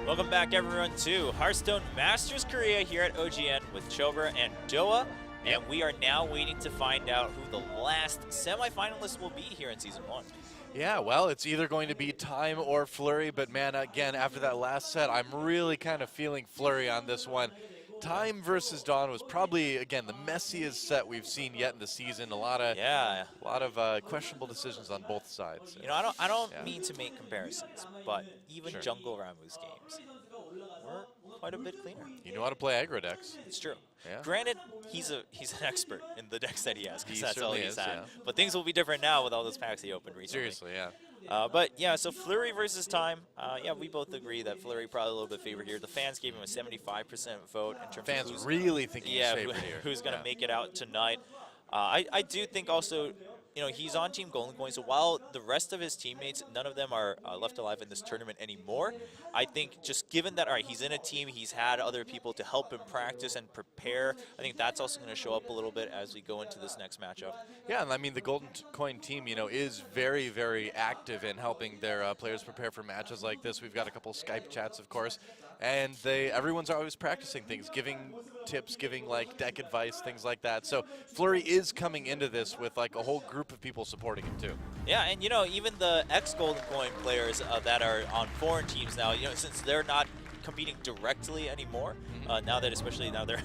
Welcome back, everyone, to Hearthstone Masters Korea here at OGN with Chober and Doa. And we are now waiting to find out who the last semifinalist will be here in Season 1. Yeah, well, it's either going to be Time or Flurry, but man, again, after that last set, I'm really kind of feeling Flurry on this one. Time versus Dawn was probably, again, the messiest set we've seen yet in the season. A lot of questionable decisions on both sides. You know, I don't mean to make comparisons, but even Jungle Ramu's games were quite a bit cleaner. You know how to play aggro decks. It's true. Yeah. Granted, he's an expert in the decks that he has, because that's all he's had. Yeah. But things will be different now with all those packs he opened recently. Seriously, yeah. But yeah, so Flurry versus Time. Yeah, we both agree that Flurry probably a little bit favored here. The fans gave him a 75% vote in terms fans of who's really think he's favored here. Who's going to make it out tonight. I do think also, you know, he's on Team Golden Coin, so while the rest of his teammates, none of them are left alive in this tournament anymore, I think just given that, all right, he's in a team, he's had other people to help him practice and prepare, I think that's also going to show up a little bit as we go into this next matchup. Yeah, and I mean, the Golden Coin team, you know, is very, very active in helping their players prepare for matches like this. We've got a couple Skype chats, of course, and everyone's always practicing things, giving tips, giving like deck advice, things like that. So Flurry is coming into this with like a whole group of people supporting him too. Yeah, and you know, even the ex-Golden Coin players that are on foreign teams now, you know, since they're not competing directly anymore, now that especially now they're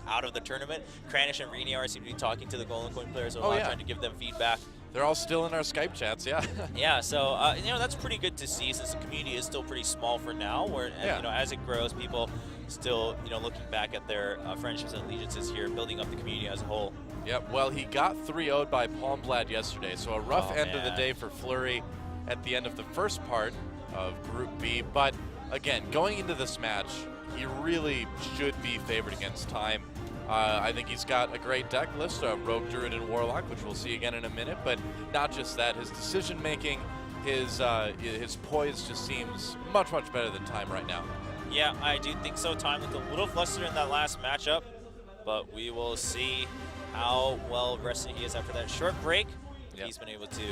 out of the tournament, Kranich and Reniar seem to be talking to the Golden Coin players a lot, trying to give them feedback. They're all still in our Skype chats, yeah. Yeah, so you know, that's pretty good to see, since the community is still pretty small for now. Where you know, as it grows, people still, you know, looking back at their friendships and allegiances here, building up the community as a whole. Yep. Well, he got 3-0'd by Palmblad yesterday, so a rough end of the day for Flurry at the end of the first part of Group B. But again, going into this match, he really should be favored against Time. I think he's got a great deck list of Rogue, Druid, and Warlock, which we'll see again in a minute. But not just that, his decision-making, his poise just seems much, much better than Time right now. Yeah, I do think so. Time looked a little flustered in that last matchup, but we will see how well rested he is after that short break. He's been able to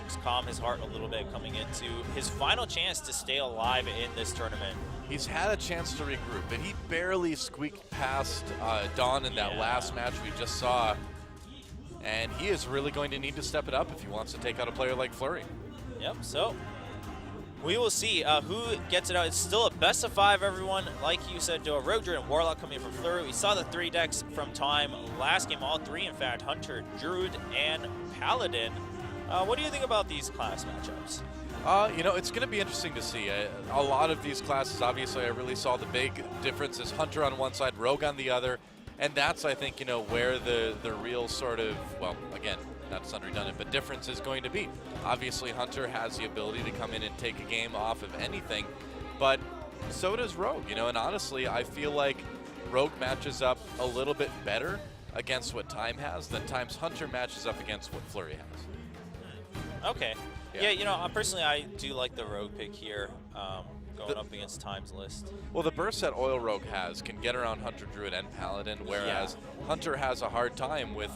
just calm his heart a little bit coming into his final chance to stay alive in this tournament. He's had a chance to regroup, but he barely squeaked past Dawn in that last match we just saw. And he is really going to need to step it up if he wants to take out a player like Flurry. Yep, so we will see who gets it out. It's still a best of 5, everyone. Like you said, Joe, Rogue, Druid, and Warlock coming in from Flurry. We saw the 3 decks from Time last game, all 3, in fact, Hunter, Druid, and Paladin. What do you think about these class matchups? You know, it's going to be interesting to see. A lot of these classes, obviously, I really saw the big difference is Hunter on one side, Rogue on the other. And that's, I think, you know, where the real sort of, well, again, not sound redundant, but difference is going to be. Obviously, Hunter has the ability to come in and take a game off of anything, but so does Rogue, you know, and honestly, I feel like Rogue matches up a little bit better against what Time has than Time's Hunter matches up against what Flurry has. Okay. Yeah, you know, personally, I do like the Rogue pick here, going up against Time's list. Well, the burst that Oil Rogue has can get around Hunter, Druid, and Paladin, whereas Hunter has a hard time with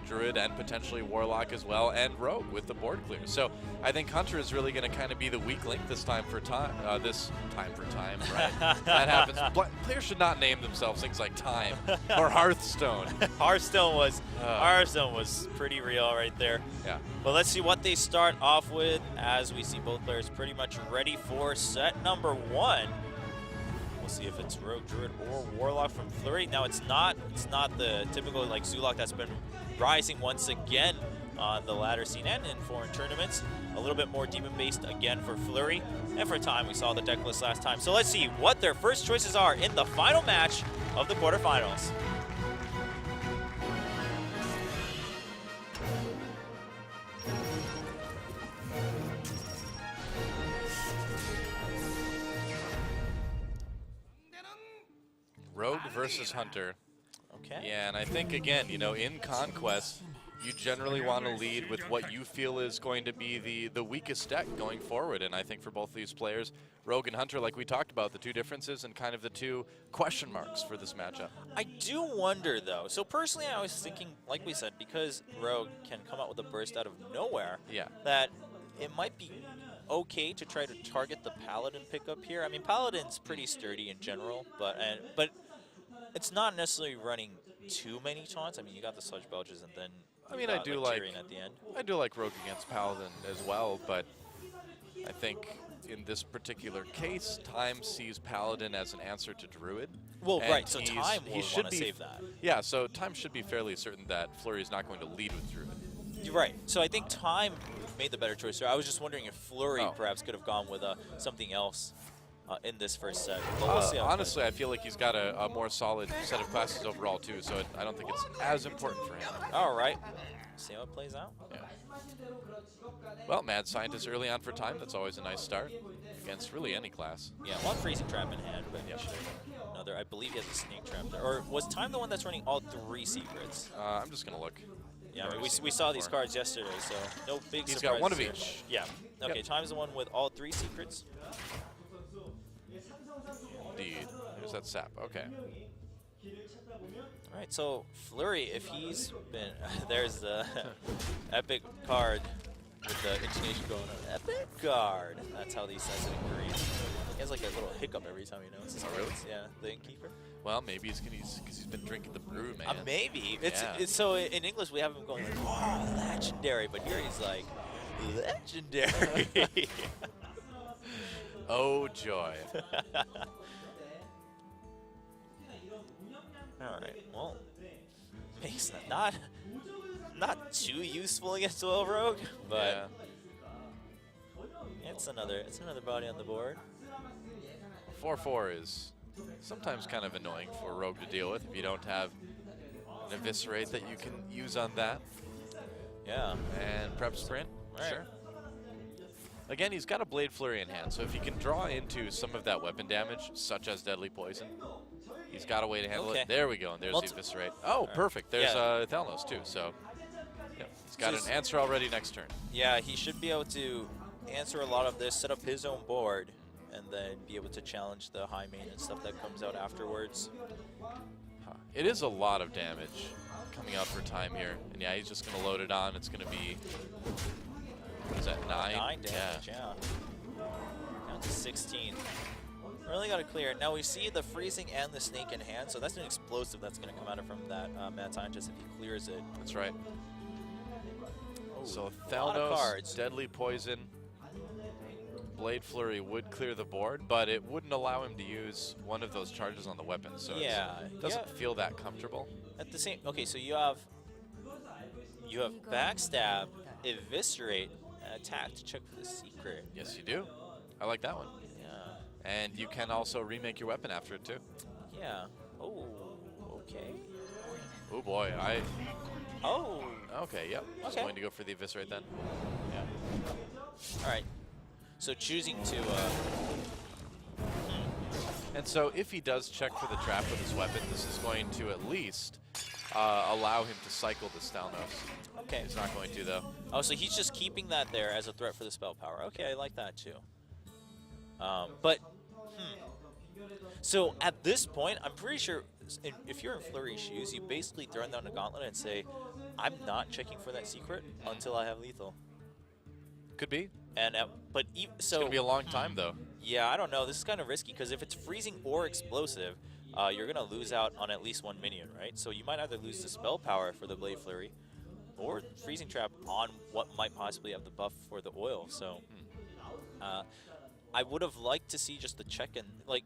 Druid and potentially Warlock as well, and Rogue with the board clear. So I think Hunter is really going to kind of be the weak link this time for Time. Right? That happens. Players should not name themselves things like Time or Hearthstone. Hearthstone was pretty real right there. Yeah. But let's see what they start off with, as we see both players pretty much ready for set number 1. We'll see if it's Rogue, Druid, or Warlock from Flurry. Now it's not the typical like Zulok that's been rising once again on the ladder scene and in foreign tournaments. A little bit more demon-based again for Flurry. And for Time, we saw the deck list last time. So let's see what their first choices are in the final match of the quarterfinals. Rogue versus Hunter. Okay. Yeah, and I think, again, you know, in Conquest, you generally want to lead with what you feel is going to be the weakest deck going forward. And I think for both these players, Rogue and Hunter, like we talked about, the 2 differences and kind of the 2 question marks for this matchup. I do wonder, though. So personally, I was thinking, like we said, because Rogue can come out with a burst out of nowhere, that it might be okay to try to target the Paladin pickup here. I mean, Paladin's pretty sturdy in general, but it's not necessarily running too many taunts. I mean, you got the Sludge Belches, and then I mean, I do like Tyrion at the end. I do like Rogue against Paladin as well, but I think in this particular case, Time sees Paladin as an answer to Druid. Well, and right. So Time will want to save that. Yeah. So Time should be fairly certain that Flurry is not going to lead with Druid. You're right. So I think Time made the better choice there. I was just wondering if Flurry perhaps could have gone with something else in this first set. But we'll see how honestly, I feel like he's got a more solid set of classes overall too, so I don't think it's as important for him. All right. See how it plays out. Yeah. Well, Mad Scientist early on for Time. That's always a nice start against really any class. Yeah, one Freezing Trap in hand, but another. I believe he has a Snake Trap there. Or was Time the one that's running all 3 secrets? I'm just gonna look. Yeah, I mean, we saw these cards yesterday, so no big surprises. He's got one of here. each. Yeah. Okay, Yep. Time's the one with all 3 secrets. Indeed. There's that sap. Okay. All right, so Flurry, if he's been there's the epic card with the intonation going on. Epic card. That's how these says it in Korean. He has like a little hiccup every time he knows. Oh, really? Yeah, the innkeeper. Well, maybe it's because he's been drinking the brew, man. Maybe. It's Yeah. so in English we have him going like, oh, legendary, but here he's like, legendary. Oh, joy. All right. Well, he's not too useful against Oil Rogue, but it's another body on the board. 4/4 is sometimes kind of annoying for Rogue to deal with if you don't have an Eviscerate that you can use on that. Yeah. And Prep Sprint. Right. Sure. Again, he's got a Blade Flurry in hand, so if he can draw into some of that weapon damage, such as Deadly Poison, he's got a way to handle it. There we go, and there's the Eviscerate. Oh, perfect. There's Thalnos, too, so he's got an answer already next turn. Yeah, he should be able to answer a lot of this, set up his own board, and then be able to challenge the high main and stuff that comes out afterwards. It is a lot of damage coming out for Time here. And yeah, he's just going to load it on. It's going to be, what is that, 9? 9 damage, yeah. Down to 16. Really got to clear it. Now we see the Freezing and the Snake in hand, so that's an explosive that's going to come out from that Mad Scientist if he clears it. That's right. Oh, So a lot of Thalnos, cards. Deadly Poison, Blade Flurry would clear the board, but it wouldn't allow him to use one of those charges on the weapon, so it doesn't feel that comfortable. At the same, okay, so you have Backstab, Eviscerate, and Attack to check for the secret. Yes, you do. I like that one. Yeah. And you can also remake your weapon after it, too. Yeah. Oh, okay. Oh, boy. Oh. Okay, yep. Just going to go for the Eviscerate then. Yeah. All right. So choosing to... And so if he does check for the trap with his weapon, this is going to at least allow him to cycle the Thalnos. Okay. He's not going to, though. Oh, so he's just keeping that there as a threat for the spell power. Okay, I like that, too. So at this point, I'm pretty sure if you're in Flurry's shoes, you basically throw down a gauntlet and say, I'm not checking for that secret until I have lethal. Could be. And so it's going to be a long time, though. Yeah, I don't know. This is kind of risky because if it's freezing or explosive, you're going to lose out on at least 1 minion, right? So you might either lose the spell power for the Blade Flurry or freezing trap on what might possibly have the buff for the oil. So I would have liked to see just the check-in, like,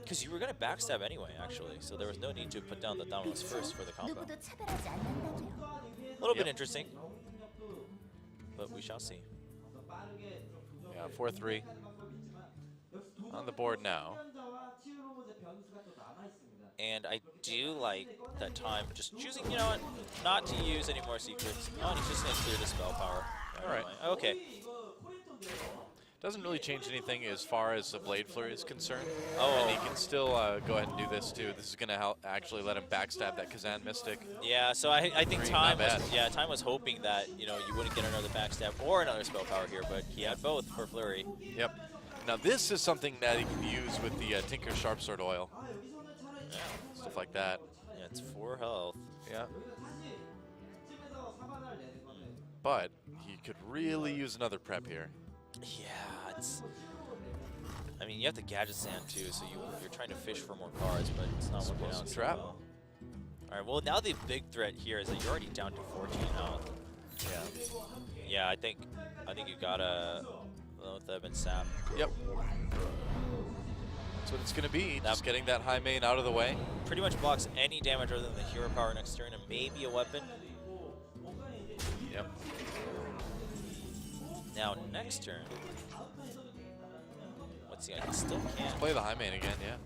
because you were going to backstab anyway, actually. So there was no need to put down the Thalnos first for the combo. A little bit interesting, but we shall see. Yeah, 4-3 on the board now. And I do like that Time just choosing, you know what, not to use any more secrets. Oh, and he's just going to clear the spell power. All right. Okay. Doesn't really change anything as far as the Blade Flurry is concerned. Oh. And he can still go ahead and do this, too. This is going to help actually let him backstab that Kazan Mystic. Yeah, so I think Three, Time not was, bad. Time was hoping that, you know, you wouldn't get another backstab or another spell power here, but he had both for Flurry. Yep. Now this is something that he can use with the Tinker Sharpsword oil. Yeah. Stuff like that. Yeah, it's 4 health. Yeah. But he could really use another prep here. Yeah, it's. I mean, you have the gadget stand too, so you're trying to fish for more cards, but it's not working out so trap. well. All right. Well, now the big threat here is that you're already down to 14 health. Yeah. Yeah, I think you gotta let them and sap. Yep. That's what it's gonna be. Just getting that high main out of the way. Pretty much blocks any damage other than the hero power next turn and maybe a weapon. Yep. Now next turn. Let's see, I still can't. Play the high main again, yeah.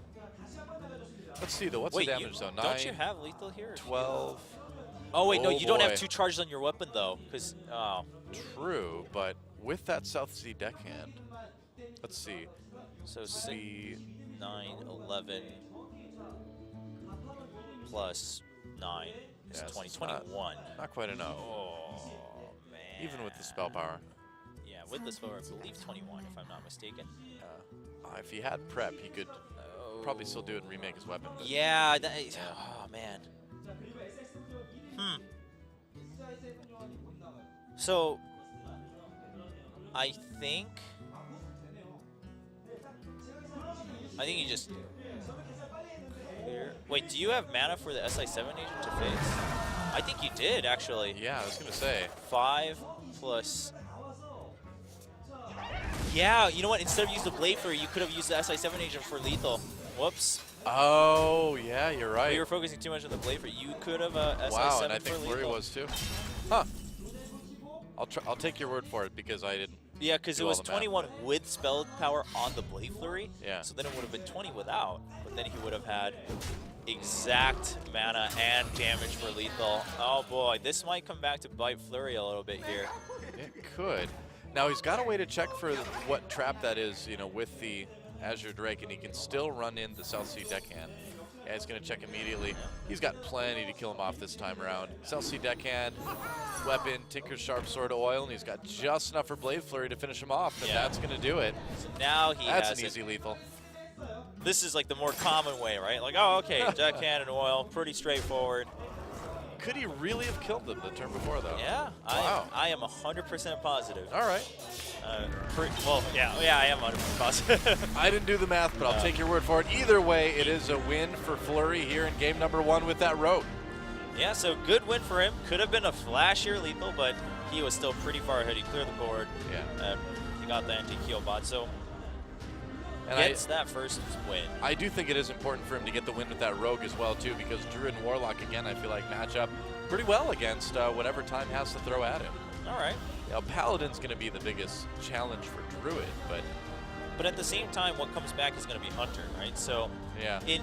Let's see though, what's Wait, the damage though? 9, don't you have lethal here? 12. Oh wait, no, Oh, you don't have boy. 2 charges on your weapon though, because True, but with that South Sea deckhand, let's see. so This 6, would be 9, 11 plus 9 is Yes, 20, it's not- 21. not quite enough. Oh man. Even with the spell power. Yeah, with the spell power, I believe 21 if I'm not mistaken. If he had prep, he could probably still do it and remake his weapon. But Yeah, oh man. So, I think you just clear. Wait, do you have mana for the SI7 agent to face? I think you did actually. yeah, I was gonna say. 5 plus. Yeah, you know what? Instead of using the Blade Flurry, you could have used the SI7 agent for lethal. Whoops. Oh, yeah, you're right. You were focusing too much on the Blade Flurry. You could have SI7 wow, and I for think lethal. Flurry was too. Huh. I'll take your word for it because I didn't. Yeah, because it do all was the math, 21 with spell power on the Blade Flurry. Yeah. So then it would have been 20 without. But then he would have had exact mana and damage for lethal. Oh boy, this might come back to bite Flurry a little bit here. It could. Now he's got a way to check for what trap that is, you know, with the Azure Drake, and he can still run in the South Sea Deckhand. Yeah, he's going to check immediately. He's got plenty to kill him off this time around. South Sea Deckhand, weapon, Tinker's Sharp Sword, oil, and he's got just enough for Blade Flurry to finish him off, and Yeah. that's going to do it. So now he That's has an easy lethal. This is like the more common way, right? Like, oh, okay, deckhand and oil, pretty straightforward. Could he really have killed them the turn before, though? Yeah, Wow. I am 100% positive. All right. Well, yeah, I am 100% positive. I didn't do the math, but I'll take your word for it. Either way, it is a win for Flurry here in game number 1 with that Ro8. Yeah, so good win for him. Could have been a flashier lethal, but he was still pretty far ahead. He cleared the board. Yeah. He got the anti-heal bot, so And gets that first win. I do think it is important for him to get the win with that Rogue as well, too, because Druid and Warlock, again, I feel like match up pretty well against whatever time has to throw at him. All right. Now, Paladin's going to be the biggest challenge for Druid, but at the same time, what comes back is going to be Hunter, right? So yeah. in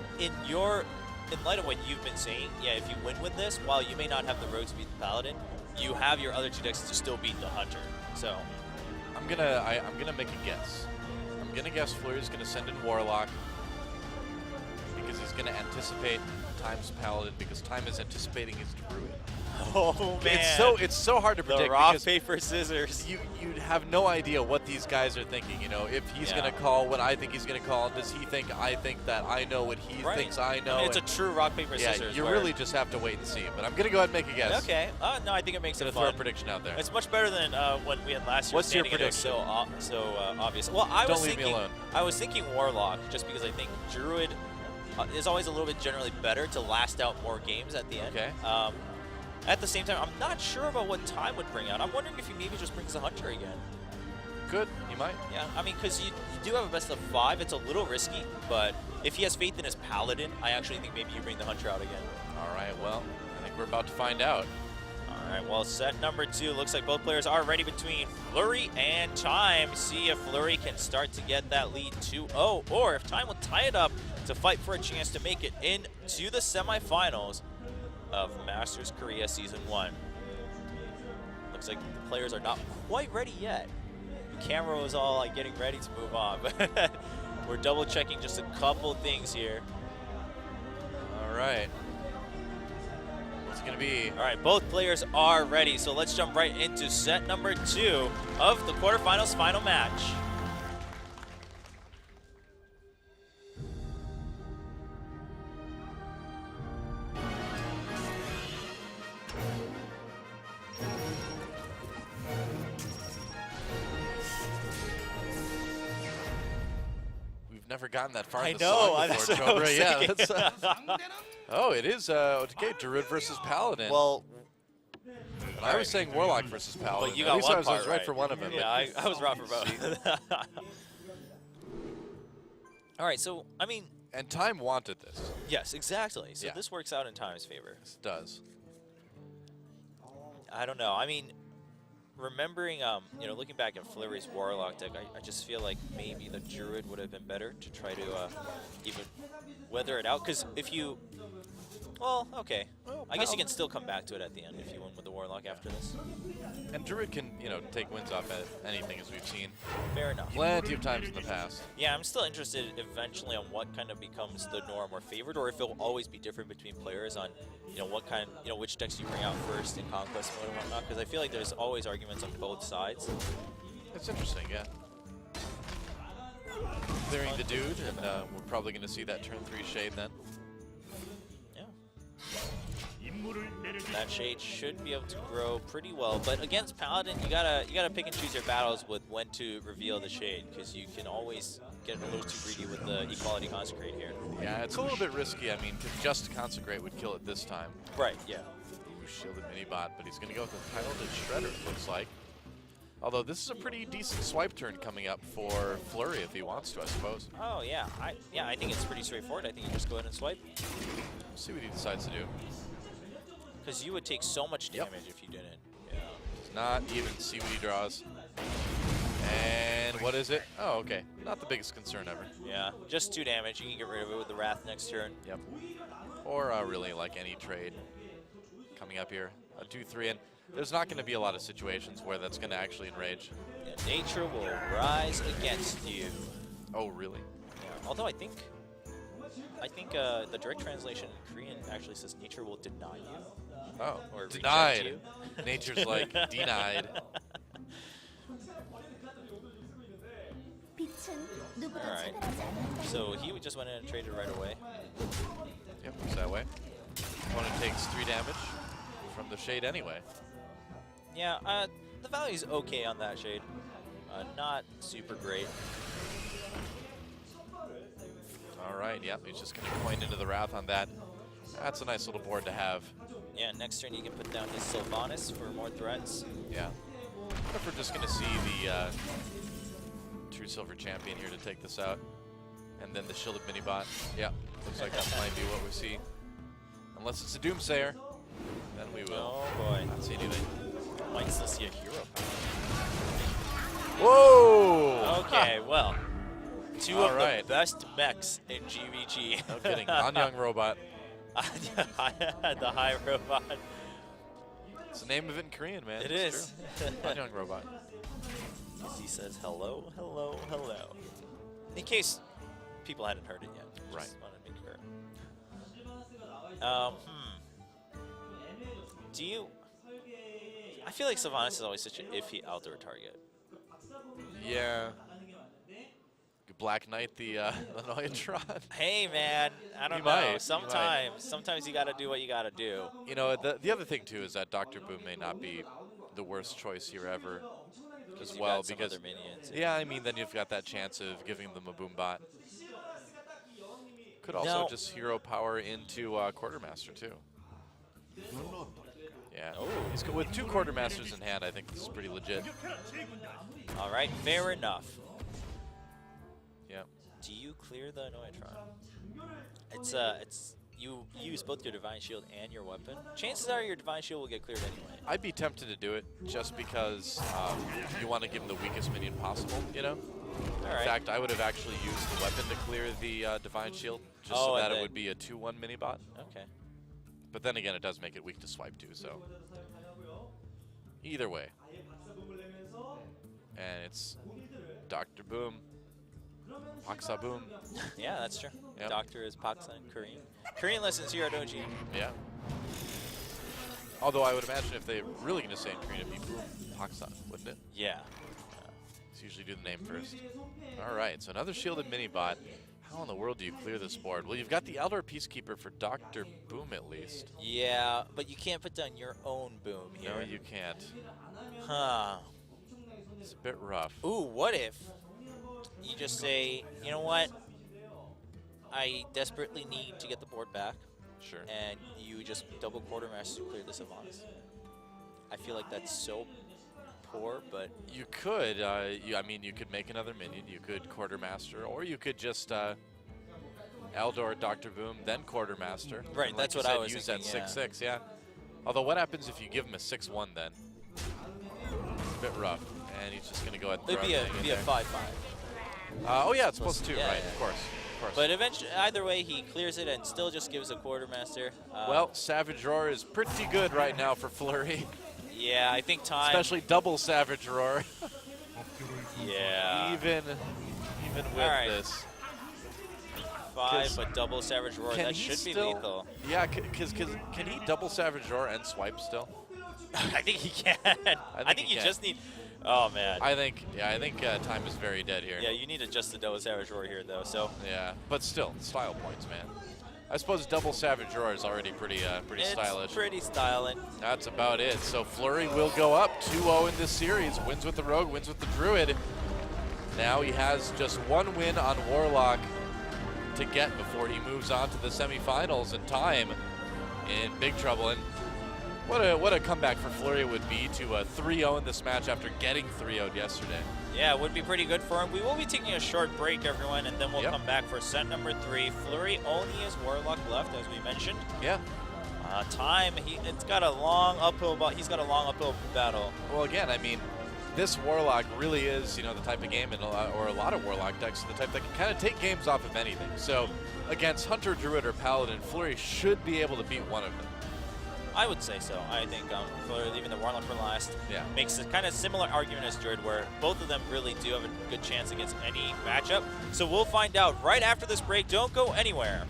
light of what you've been saying, yeah, if you win with this, while you may not have the Rogue to beat the Paladin, you have your other 2 decks to still beat the Hunter. So I'm gonna make a guess. I'm gonna guess Flurry's gonna send in Warlock because he's gonna anticipate Time's Paladin because Time is anticipating his Druid. oh man, It's so hard to the predict rock because paper scissors. you'd have no idea what these guys are thinking. You know, if he's Yeah. gonna call what I think he's gonna call, does he think I think that I know what he Right. thinks I know? I mean, it's a and- true rock paper yeah, scissors. you where- really just have to wait and see. But I'm gonna go ahead and make a guess. Okay. No, I think it makes I'm it gonna throw a fun. prediction out there. It's much better than when we had last year. What's your standing, and it was prediction? so obvious. Well, I Don't was leave me thinking. alone. I was thinking Warlock, just because I think Druid is always a little bit generally better to last out more games at the end. Okay. At the same time, I'm not sure about what Time would bring out. I'm wondering if he maybe just brings the Hunter again. Good, you might. Yeah, I mean, because you do have a best of 5. It's a little risky, but if he has faith in his Paladin, I actually think maybe you bring the Hunter out again. All right, well, I think we're about to find out. All right, well, set number 2. Looks like both players are ready between Flurry and Time. See if Flurry can start to get that lead 2-0, or if Time will tie it up to fight for a chance to make it into the semifinals of Masters Korea Season 1. Looks like the players are not quite ready yet. The camera was all like getting ready to move on, but we're double checking just a couple things here. All right. What's it gonna be? All right, both players are ready, so let's jump right into set number 2 of the quarterfinals final match. never gotten that far I in the know, song that's before, what I was Cobra. Yeah, thinking. that's, oh, it is, okay, Druid versus Paladin. Well, and I was saying Warlock versus Paladin. but you At got least one I was part right for one of them. Yeah, I was wrong for both. All right, so, I mean... And Time wanted this. Yes, exactly. So Yeah. this works out in Time's favor. It does. I don't know. I mean, remembering, you know, looking back at Flurry's Warlock deck, I just feel like maybe the Druid would have been better to try to even weather it out. Because if you... Well, okay. Well, I guess you can still come back to it at the end if you win with the Warlock after this. And Druid can, you know, take wins off at anything, as we've seen Fair enough. plenty of times in the past. Yeah, I'm still interested eventually on what kind of becomes the norm or favored, or if it'll always be different between players on, you know, what kind, you know, which decks you bring out first in Conquest mode and whatnot. Because I feel like there's always arguments on both sides. It's interesting, yeah. Clearing the dude, and we're probably going to see that turn 3 Shade then. That Shade should be able to grow pretty well, but against Paladin, you gotta pick and choose your battles with when to reveal the Shade, because you can always get a little too greedy with the Equality Consecrate here. Yeah, it's a little bit risky. I mean, 'cause just Consecrate would kill it this time. Right. Yeah. Ooh, shielded mini-bot, but he's going to go with the Piloted Shredder, it looks like. Although this is a pretty decent swipe turn coming up for Flurry if he wants to, I suppose. Oh yeah. I think it's pretty straightforward. I think you just go ahead and swipe, We'll see what he decides to do. because you would take so much Yep. damage if you didn't. Yeah. Does not even see what he draws. And what is it? Oh, okay. Not the biggest concern ever. Yeah. Just 2 damage. You can get rid of it with the Wrath next turn. Yep. Or really like any trade coming up here. A 2-3, and there's not going to be a lot of situations where that's going to actually enrage. Yeah, nature will rise against you. Oh, really? Yeah. Although I think the direct translation in Korean actually says nature will deny you. Oh, Or reject denied. you. Nature's like denied. Alright. So he just went in and traded right away. Yep, looks that way. Opponent takes 3 damage from the Shade anyway. Yeah, the value's okay on that Shade. Not super great. All right, yep, he's just going to coin into the Wrath on that. That's a nice little board to have. Yeah, next turn you can put down his Sylvanas for more threats. Yeah. But we're just going to see the True Silver Champion here to take this out. And then the Shielded Minibot. Yeah, looks like that might be what we see. Unless it's a Doomsayer, then we will Oh boy. not see anything. Might still see a hero power. Whoa! Okay, well. 2 All of right. the best mechs in GVG. No kidding. On-Young Robot. The high robot. It's the name of it in Korean, man. It It's is. true. On-Young Robot. He says hello, hello, hello. In case people hadn't heard it yet. Just Right. wanted to make sure. Do you... I feel like Sylvanas is always such an iffy outdoor target. Yeah. Black Knight, the Noyatron. Hey man, I don't You know. might, you might. Sometimes you gotta do what you gotta do. You know, the other thing too is that Dr. Boom may not be the worst choice here ever as You well, got some because other minions. yeah, I mean then you've got that chance of giving them a boom bot. Could also No. just hero power into Quartermaster too. Yeah, Oh. he's go with 2 Quartermasters in hand. I think this is pretty legit. All right, fair enough. Yeah. Do you clear the Noyatron? It's you use both your Divine Shield and your weapon. Chances are your Divine Shield will get cleared anyway. I'd be tempted to do it just because you want to give him the weakest minion possible, you know? All In right. fact, I would have actually used the weapon to clear the Divine Shield, just Oh, so and that it then- would be a 2-1 mini-bot. Okay. But then again, it does make it weak to swipe too, so... Either way. And it's Dr. Boom. Paksa Boom. Yeah, that's true. Yep. Doctor is Paksa in Korean. Korean lessons here at OGN. Yeah. Although I would imagine if they're really going to say in Korean, it'd be Boom Paksa, wouldn't it? Yeah. Let's usually do the name first. All right, so another shielded mini-bot. How in the world do you clear this board? Well, you've got the Eldar Peacekeeper for Dr. Boom, at least. Yeah, but you can't put down your own boom here. No, you can't. Huh. It's a bit rough. Ooh, what if you just say, you know what? I desperately need to get the board back, Sure. and you just double quartermaster to clear the Savannahs. I feel like that's so poor, but You could, I mean, you could make another minion. You could quartermaster, or you could just Eldor, Dr. Boom, then quartermaster. Right, And that's like what you I said, was use thinking, that 6/6, yeah. Although, what happens if you give him a 6/1 then? It's a bit rough, and he's just gonna go ahead and it'd throw be everything in a there. 5/5. Oh yeah, it's supposed to, Yeah, right? yeah. Of course. But eventually, either way, he clears it and still just gives a quartermaster. Well, Savage Roar is pretty good right now for Flurry, yeah, I think time. especially double Savage Roar. Yeah. even with Alright. this. 5, but double Savage Roar. Can That he should be still, lethal. Yeah, because can he double Savage Roar and swipe still? I think he can. I think he you can. just need. Oh man. I think time is very dead here. Yeah, you need to just the double Savage Roar here though. So Yeah, but still, style points, man. I suppose double Savage Roar is already pretty it's stylish. pretty styling. That's about it. So Flurry will go up 2-0 in this series. Wins with the Rogue, wins with the Druid. Now he has just one win on Warlock to get before he moves on to the semifinals, and time in big trouble. And what a comeback for Flurry it would be to 3-0 in this match after getting 3-0'd yesterday. Yeah, it would be pretty good for him. We will be taking a short break, everyone, and then we'll Yep. come back for set number 3. Flurry only has Warlock left, as we mentioned. Yeah. Time, it's got a long uphill, he's got a long uphill battle. Well, again, I mean, this Warlock really is, the type of game, or a lot of Warlock decks, the type that can kind of take games off of anything. So against Hunter, Druid, or Paladin, Flurry should be able to beat one of them. I would say so. I think Flurry leaving the Warlock for last makes a kind of similar argument as Druid, where both of them really do have a good chance against any matchup. So we'll find out right after this break. Don't go anywhere.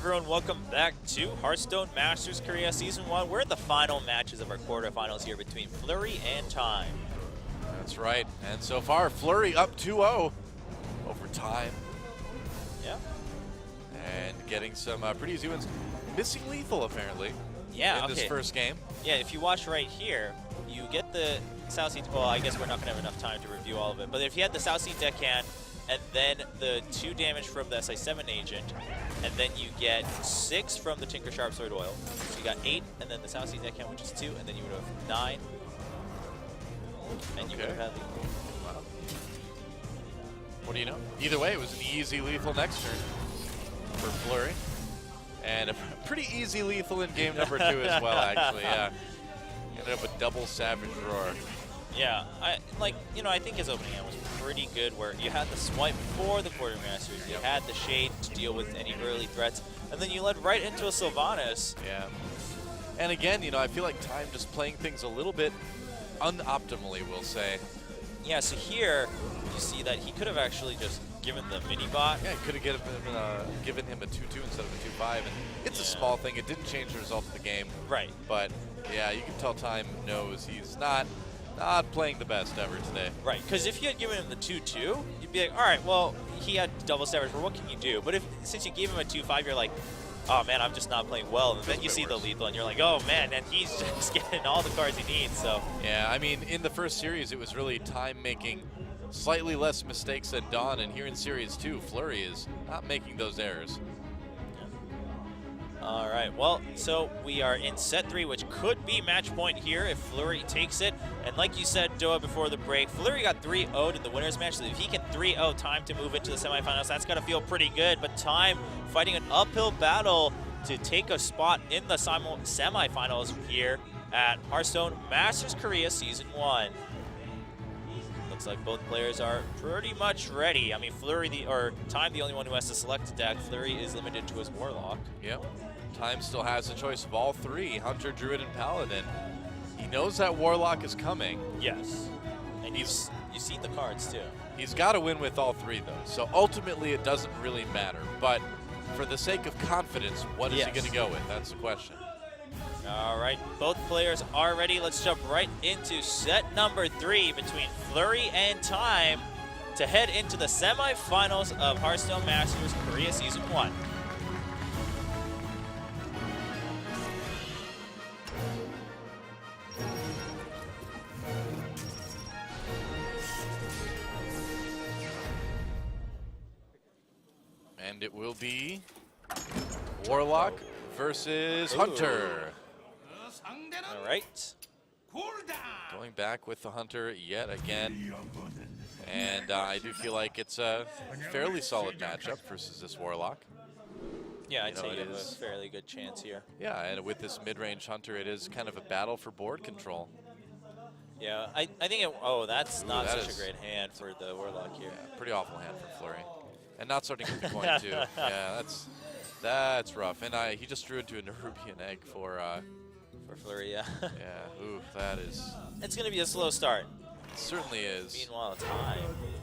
everyone, welcome back to Hearthstone Masters Korea Season 1. We're at the final matches of our quarterfinals here between Flurry and Time. That's right, and so far, Flurry up 2-0 over Time. Yeah. And getting some pretty easy wins. Missing Lethal, apparently, yeah, in this first game. Yeah, if you watch right here, you get the South Sea, well, I guess we're not going to have enough time to review all of it, but if you had the South Sea deckhand, and then the 2 damage from the SI7 agent, and then you get 6 from the Tinker Sharp Sword Oil. So you got 8, and then the South Sea deckhand, which is 2, and then you would have 9. And you would have had lethal. Wow. What do you know? Either way, it was an easy lethal next turn for Flurry. And a pretty easy lethal in game number 2 as well, actually, yeah. Ended up with double Savage Roar. Yeah, I think his opening hand was pretty good, where you had the swipe for the Quartermasters, you had the Shade to deal with any early threats, and then you led right into a Sylvanas. Yeah. And again, I feel like Time just playing things a little bit unoptimally, we'll say. Yeah, so here you see that he could have actually just given the mini bot. Yeah, he could have given him a 2-2 instead of a 2-5, and it's a small thing. It didn't change the result of the game. Right. But yeah, you can tell Time knows he's not playing the best ever today. Right, because if you had given him the 2-2, you'd be like, all right, well, he had double Savage, but what can you do? But since you gave him a 2-5, you're like, oh man, I'm just not playing well. And then you see the lethal, and you're like, oh man, and he's just getting all the cards he needs. So yeah, I mean, in the first series, it was really Time making slightly less mistakes than Dawn, and here in Series 2, Flurry is not making those errors. All right, well, so we are in set 3, which could be match point here if Flurry takes it. And like you said, Doa, before the break, Flurry got 3-0'd in the winner's match, so if he can 3-0 Time to move into the semifinals, that's got to feel pretty good. But Time fighting an uphill battle to take a spot in the semifinals here at Hearthstone Masters Korea Season 1. Looks like both players are pretty much ready. I mean, Time, the only one who has to select a deck. Flurry is limited to his Warlock. Yep. Time still has a choice of all 3, Hunter, Druid, and Paladin. He knows that Warlock is coming. Yes. And you've seen the cards, too. He's got to win with all 3, though. So ultimately, it doesn't really matter. But for the sake of confidence, what is he going to go with? That's the question. All right, both players are ready. Let's jump right into set number 3 between Flurry and Time to head into the semifinals of Hearthstone Masters Korea Season 1. And it will be Warlock versus Hunter. All right. Going back with the Hunter yet again. And I do feel like it's a fairly solid matchup versus this Warlock. Yeah, I'd say you have a fairly good chance here. Yeah, and with this mid-range Hunter, it is kind of a battle for board control. Yeah, I think that's not such a great hand for the Warlock here. Yeah, pretty awful hand for Flurry. And not starting with the coin, too. Yeah, that's rough. And he just drew into a Nerubian egg for Flurry, yeah. Yeah, ooh, that is... It's going to be a slow start. It certainly is. Meanwhile, Time.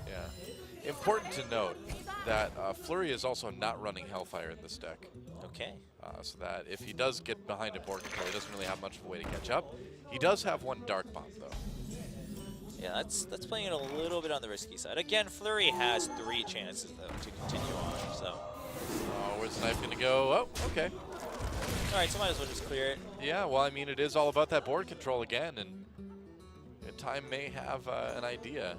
Yeah. Important to note that Flurry is also not running Hellfire in this deck. Okay. So that if he does get behind a board control, he doesn't really have much of a way to catch up. He does have 1 Dark Bomb, though. Yeah, that's playing it a little bit on the risky side. Again, Flurry has 3 chances, though, to continue on, so... Oh, where's the knife going to go? Oh, okay. All right, so might as well just clear it. Yeah, well, I mean, it is all about that board control again, and Time may have an idea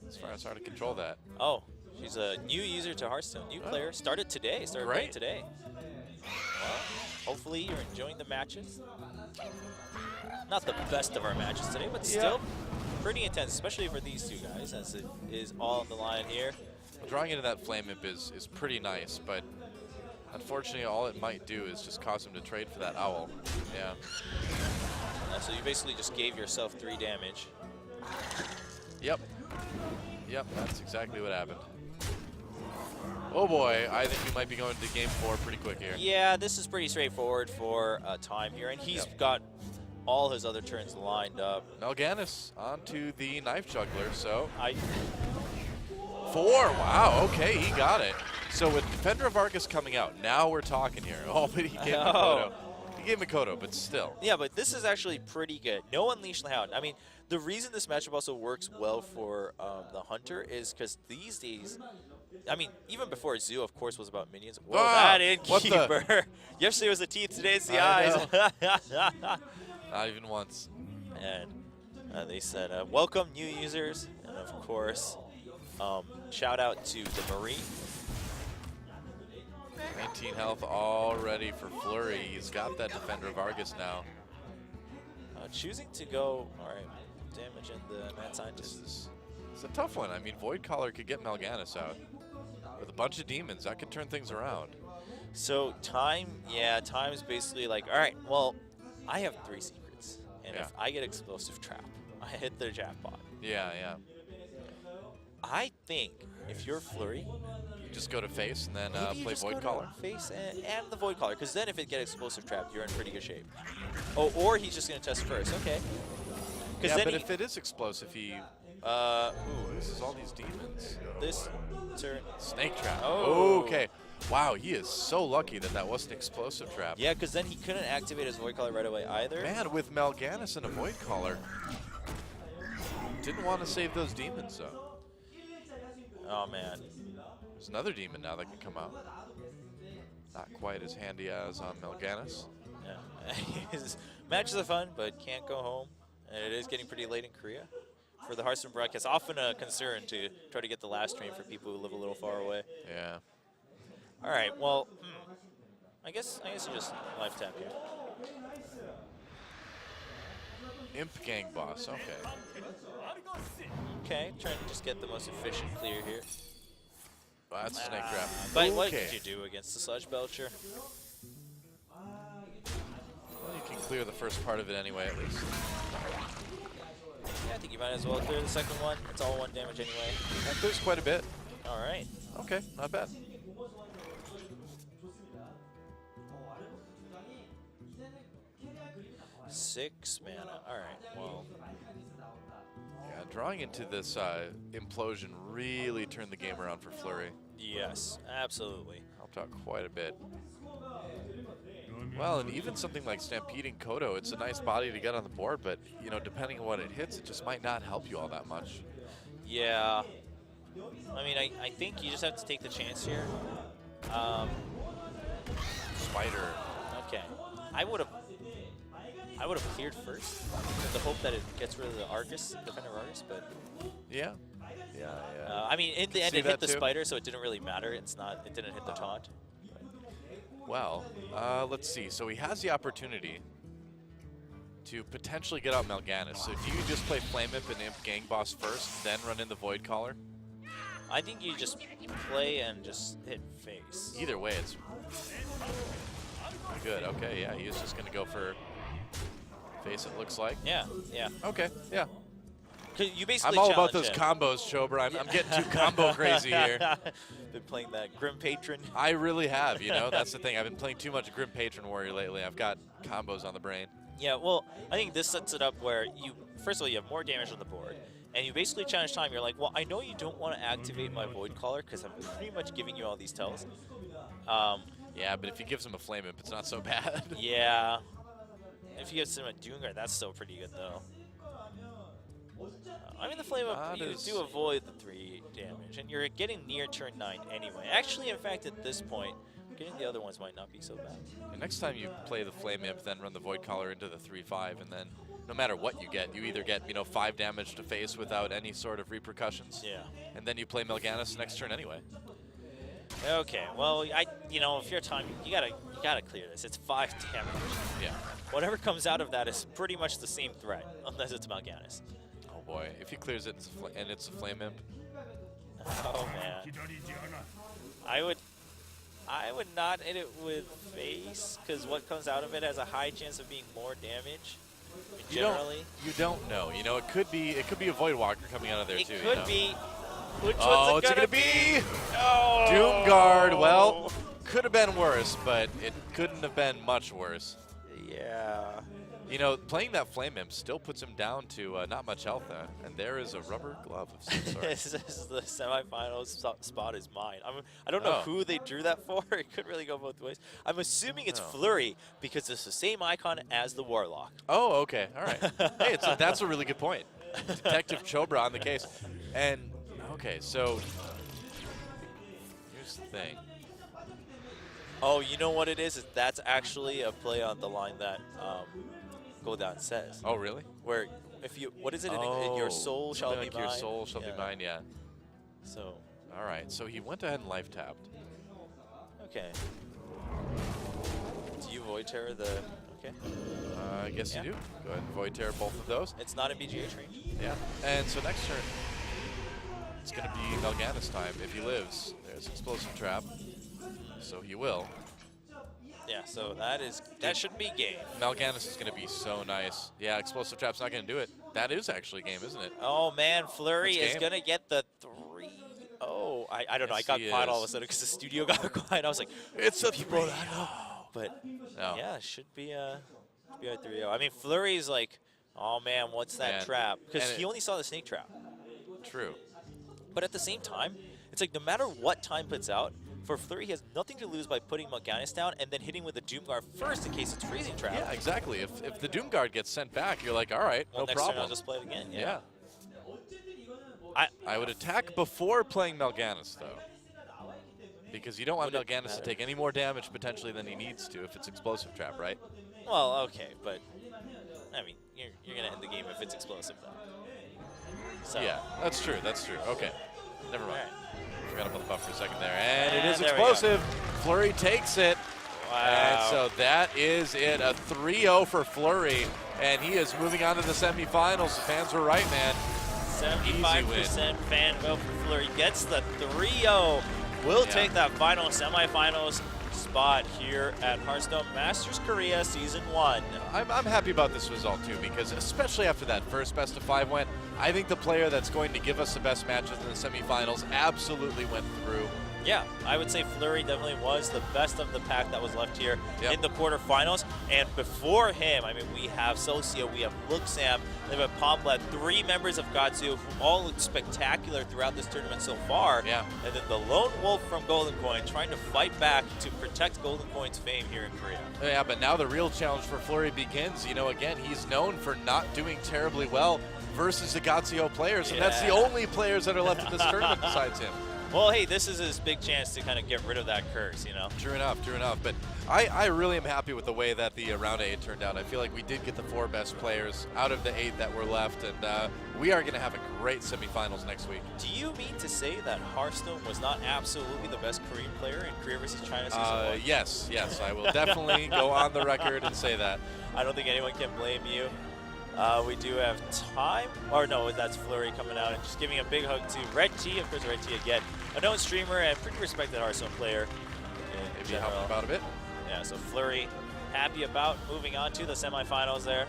as far as how to control that. Oh, she's a new user to Hearthstone, new player. Started playing today. Well, hopefully you're enjoying the matches. Not the best of our matches today, but still pretty intense, especially for these 2 guys, as it is all on the line here. Well, drawing into that Flame Imp is pretty nice, but unfortunately all it might do is just cause him to trade for that Owl. Yeah. So you basically just gave yourself 3 damage. Yep. Yep, that's exactly what happened. Oh boy, I think we might be going to game 4 pretty quick here. Yeah, this is pretty straightforward for Time here, and he's got all his other turns lined up. Melganis onto the Knife Juggler, so... 4, wow, okay, he got it. So with Defender of Argus coming out, now we're talking here. Oh, but he gave Mikoto. He gave Mikoto, but still. Yeah, but this is actually pretty good. No Unleash the Hound. I mean, the reason this matchup also works well for the Hunter is because these days, I mean, even before Zoo, of course, was about minions. Whoa, that innkeeper. Yesterday was the teeth, today it's the eyes. Not even once. And they said, welcome new users. And of course, shout out to the Marine. 19 health already for Flurry. He's got that Defender of Argus now. Choosing to go, all right, damage in the Mad Scientist. It's a tough one. I mean, Void Caller could get Mal'Ganis out. With a bunch of demons, that could turn things around. So time is basically like, all right, well, I have 3 secrets. And if I get Explosive Trap, I hit the jackpot. Yeah, yeah. I think if you're Flurry, just go to face and then play Void Caller. Face and the Void Caller, because then if it gets Explosive Trap, you're in pretty good shape. Oh, or he's just going to test first. Okay. Yeah, but if it is explosive, he... ooh, this is all these demons. This turn... Snake Trap. Oh. Okay. Wow, he is so lucky that that wasn't Explosive Trap. Yeah, because then he couldn't activate his Void Caller right away either. Man, with Mal'Ganis and a Void Caller. Didn't want to save those demons, though. Oh, man. There's another demon now that can come out. Not quite as handy as on Mal'Ganis. Yeah. His matches are fun, but can't go home. And it is getting pretty late in Korea. For the Hearthstone broadcast, often a concern to try to get the last stream for people who live a little far away. Yeah. All right, well, I guess you just live tap here. Imp Gang Boss, okay. Okay, trying to just get the most efficient clear here. Well, that's a Snake Trap. But what could you do against the Sludge Belcher? Well, you can clear the first part of it anyway, at least. Yeah, I think you might as well clear the second one. It's all 1 damage anyway. That clears quite a bit. All right. Okay, not bad. Six mana. All right. Well. Yeah, drawing into this implosion really turned the game around for Flurry. Yes, absolutely. Helped out quite a bit. Well, and even something like Stampeding Kodo, it's a nice body to get on the board, but you know, depending on what it hits, it just might not help you all that much. Yeah. I mean, I think you just have to take the chance here. Spider. Okay. I would have cleared first with the hope that it gets rid of the Argus, Defender of Argus, but yeah. I mean, in the end, it hit the spider, so it didn't really matter. It didn't hit the taunt. Well, let's see. So he has the opportunity to potentially get out Mal'Ganis. So do you just play Flame Imp and Imp Gang Boss first, then run in the Void Caller? I think you just play and just hit face. Either way, it's good. Okay, yeah, he's just going to go for face, it looks like. Yeah. Okay, yeah. You basically I'm all about those him. combos, Chobra. I'm getting too combo crazy here. Been playing that Grim Patron. I really have, you know. That's the thing. I've been playing too much Grim Patron Warrior lately. I've got combos on the brain. Yeah, well, I think this sets it up where you, first of all, you have more damage on the board. And you basically challenge time. You're like, well, I know you don't want to activate my Void Caller because I'm pretty much giving you all these tells. Yeah, but if he gives him a Flame Imp, it's not so bad. Yeah. If he gives him a Doomguard, that's still pretty good, though. I mean, the Flame Up, you do avoid the 3 damage, and you're getting near turn 9 anyway. Actually, in fact, at this point, getting the other ones might not be so bad. And next time you play the Flame Imp, then run the Void Caller into the 3/5, and then no matter what you get, you either get 5 damage to face without any sort of repercussions. Yeah. And then you play Mal'Ganis next turn anyway. Okay. Well, if you're time, you gotta clear this. It's 5 damage. Yeah. Whatever comes out of that is pretty much the same threat, unless it's Mal'Ganis. Oh boy, if he clears it and it's a Flame Imp. Oh man. I would not hit it with face, because what comes out of it has a high chance of being more damage. Generally. You don't know. You know, it could be a Void Walker coming out of there too. It could be. Which one's it gonna be? No. Doomguard. Well, could have been worse, but it couldn't have been much worse. Yeah. You know, playing that Flame Imp still puts him down to not much health, and there is a rubber glove of some sort. This is the semifinals spot is mine. I don't know who they drew that for. It could really go both ways. I'm assuming it's Flurry because it's the same icon as the Warlock. Oh, okay. All right. Hey, that's a really good point. Detective Chobra on the case. And, okay, so here's the thing. Oh, you know what it is? That's actually a play on the line that Goldan says. Oh, really? Where if you, what is it? In your soul shall be like mine. Your soul shall be mine, yeah. So. All right, so he went ahead and life tapped. Okay. Do you Void Terror the, okay. I guess you do. Go ahead and Void Terror both of those. It's not in BGH range. Yeah, and so next turn, it's going to be Melganis time. If he lives, there's Explosive Trap, so he will. Yeah, so that should be game. Melganis is going to be so nice. Yeah, Explosive Trap's not going to do it. That is actually game, isn't it? Oh man, Flurry is going to get the 3-0. I don't know, I got quiet all of a sudden because the studio got quiet. I was like, it's a people that know. But yeah, it should be a 3-0. I mean, Flurry's like, oh man, what's that trap? Because he only saw the snake trap. True. But at the same time, it's like no matter what time puts out, for Flurry, he has nothing to lose by putting Melganis down and then hitting with the Doom Guard first in case it's freezing trap. Yeah, exactly. If the Doom Guard gets sent back, you're like, all right, well, no next problem. Turn I'll just play it again. Yeah. I would attack before playing Melganis, though. Because you don't want Melganis to take any more damage potentially than he needs to if it's Explosive Trap, right? Well, okay, but I mean, you're going to end the game if it's explosive, though. So. Yeah, that's true. That's true. Okay. Never mind. Right. Forgot about the buff for a second there. And it is explosive. Flurry takes it. Wow. And so that is it. A 3-0 for Flurry. And he is moving on to the semifinals. The fans were right, man. 75% fan vote for Flurry. Gets the 3-0. Will take that final semifinals spot here at Hearthstone Masters Korea Season 1. I'm happy about this result, too, because especially after that first best of 5 went, I think the player that's going to give us the best matches in the semifinals absolutely went through. Yeah, I would say Flurry definitely was the best of the pack that was left here in the quarterfinals. And before him, I mean, we have Socio, we have Luxam, we have Pomplet, 3 members of Gatsu who all look spectacular throughout this tournament so far. Yeah. And then the lone wolf from Golden Coin trying to fight back to protect Golden Coin's fame here in Korea. Yeah, but now the real challenge for Flurry begins. You know, again, he's known for not doing terribly well versus the Gatsio players, and that's the only players that are left in this tournament besides him. Well, hey, this is his big chance to kind of get rid of that curse, you know? True enough, true enough. But I really am happy with the way that the round 8 turned out. I feel like we did get the 4 best players out of the 8 that were left, and we are going to have a great semifinals next week. Do you mean to say that Hearthstone was not absolutely the best Korean player in Korea versus China Season 1? Yes, I will definitely go on the record and say that. I don't think anyone can blame you. We do have time, or no, that's Flurry coming out and just giving a big hug to Red T. Of course, Red T again, a known streamer and pretty respected Hearthstone player. Maybe help him out a bit. Yeah, so Flurry happy about moving on to the semifinals there.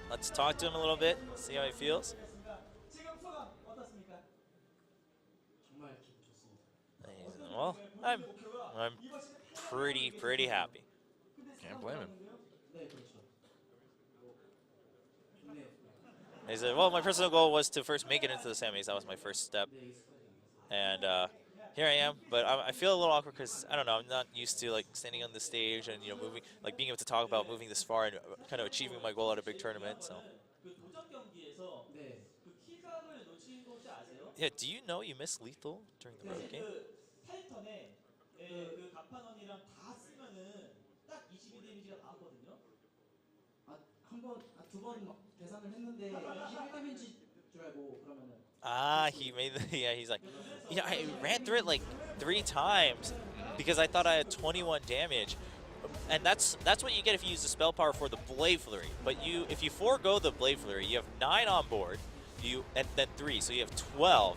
Let's talk to him a little bit, see how he feels. Well, I'm pretty happy. Can't blame him. He said, well, my personal goal was to first make it into the semis. That was my first step. And here I am. But I feel a little awkward because, I don't know, I'm not used to like standing on the stage and, you know, moving, like being able to talk about moving this far and kind of achieving my goal at a big tournament. So. Yeah, do you know you missed lethal during the road game? Ah, he made the, yeah, he's like, yeah, I ran through it like 3 times because I thought I had 21 damage. And that's what you get if you use the spell power for the Blade Flurry. But if you forego the Blade Flurry, you have 9 on board, and then 3, so you have 12.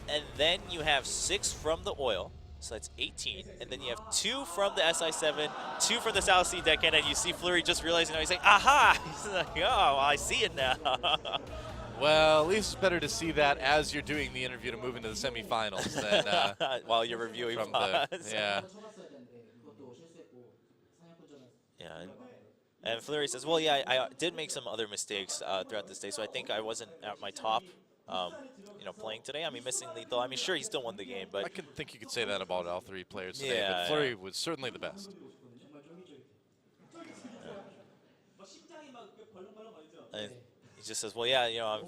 And then you have 6 from the oil, so that's 18. And then you have 2 from the SI7, 2 from the South Sea Deckhand, and you see Flurry just realizing now, he's like, aha! He's like, oh, well, I see it now. Well, at least it's better to see that as you're doing the interview to move into the semifinals than while you're reviewing from the yeah. Yeah. And Flurry says, well, yeah, I did make some other mistakes throughout this day, so I think I wasn't at my top, playing today. I mean, missing lethal. I mean, sure, he still won the game, but I can think you could say that about all three players today, yeah, but Flurry was certainly the best. And he just says, well, yeah,